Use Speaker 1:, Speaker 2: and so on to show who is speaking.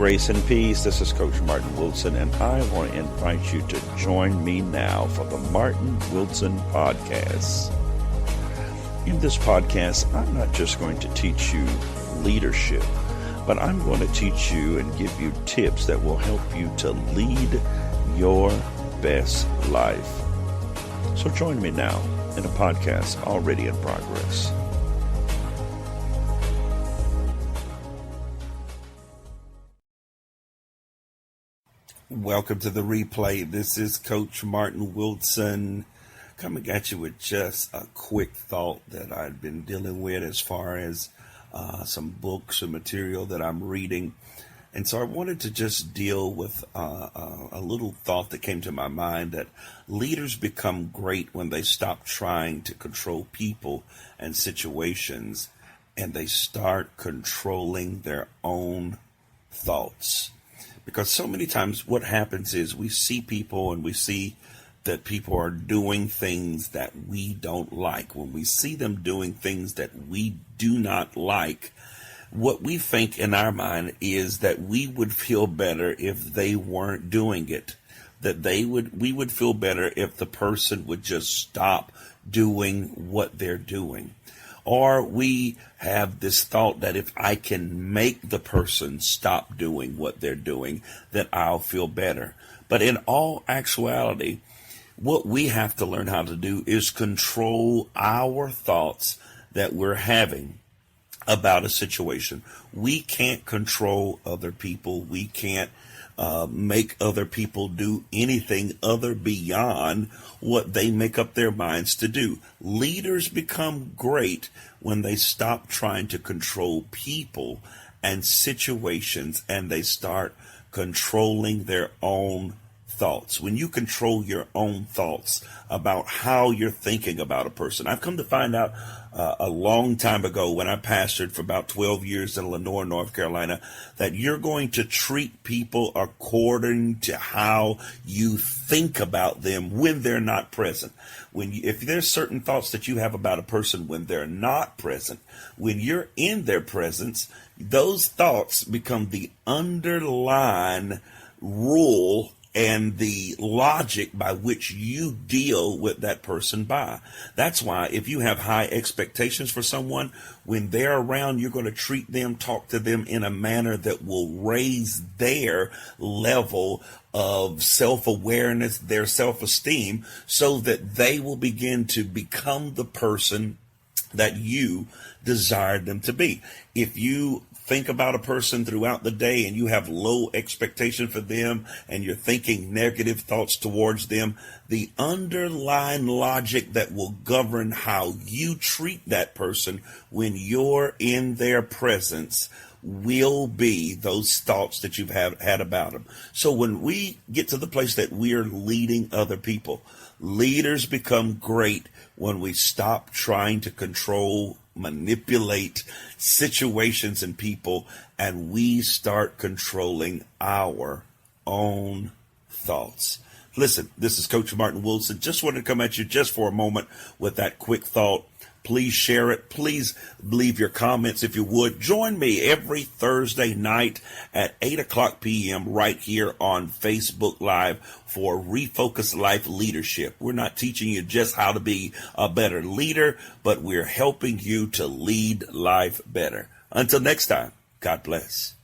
Speaker 1: Grace and peace. This is Coach Martin Wilson, and I want to invite you to join me now for the Martin Wilson Podcast. In this podcast, I'm not just going to teach you leadership, but I'm going to teach you and give you tips that will help you to lead your best life. So join me now in a podcast already in progress. Welcome to the replay. This is Coach Martin Wilson coming at you with just a quick thought that I've been dealing with as far as some books and material that I'm reading. And so I wanted to just deal with a little thought that came to my mind, that leaders become great when they stop trying to control people and situations and they start controlling their own thoughts. Because so many times what happens is we see people and we see that people are doing things that we don't like. When we see them doing things that we do not like, what we think in our mind is that we would feel better if they weren't doing it. That we would feel better if the person would just stop doing what they're doing. Or we have this thought that if I can make the person stop doing what they're doing, that I'll feel better. But in all actuality, what we have to learn how to do is control our thoughts that we're having about a situation. We can't control other people. We can't make other people do anything other beyond what they make up their minds to do. Leaders become great when they stop trying to control people and situations and they start controlling their own thoughts. When you control your own thoughts about how you're thinking about a person. I've come to find out a long time ago when I pastored for about 12 years in Lenoir, North Carolina, that you're going to treat people according to how you think about them when they're not present. If there's certain thoughts that you have about a person when they're not present, when you're in their presence, those thoughts become the underlying rule and the logic by which you deal with that person by. That's why if you have high expectations for someone, when they're around, you're going to treat them, talk to them in a manner that will raise their level of self-awareness, their self-esteem, so that they will begin to become the person that you desired them to be. If you think about a person throughout the day and you have low expectation for them and you're thinking negative thoughts towards them, the underlying logic that will govern how you treat that person when you're in their presence will be those thoughts that you've had about them. So when we get to the place that we're leading other people, leaders become great when we stop trying to control, manipulate situations and people, and we start controlling our own thoughts. Listen, this is Coach Martin Wilson. Just wanted to come at you just for a moment with that quick thought. Please share it. Please leave your comments if you would. Join me every Thursday night at 8:00 p.m. right here on Facebook Live for Refocus Life Leadership. We're not teaching you just how to be a better leader, but we're helping you to lead life better. Until next time, God bless.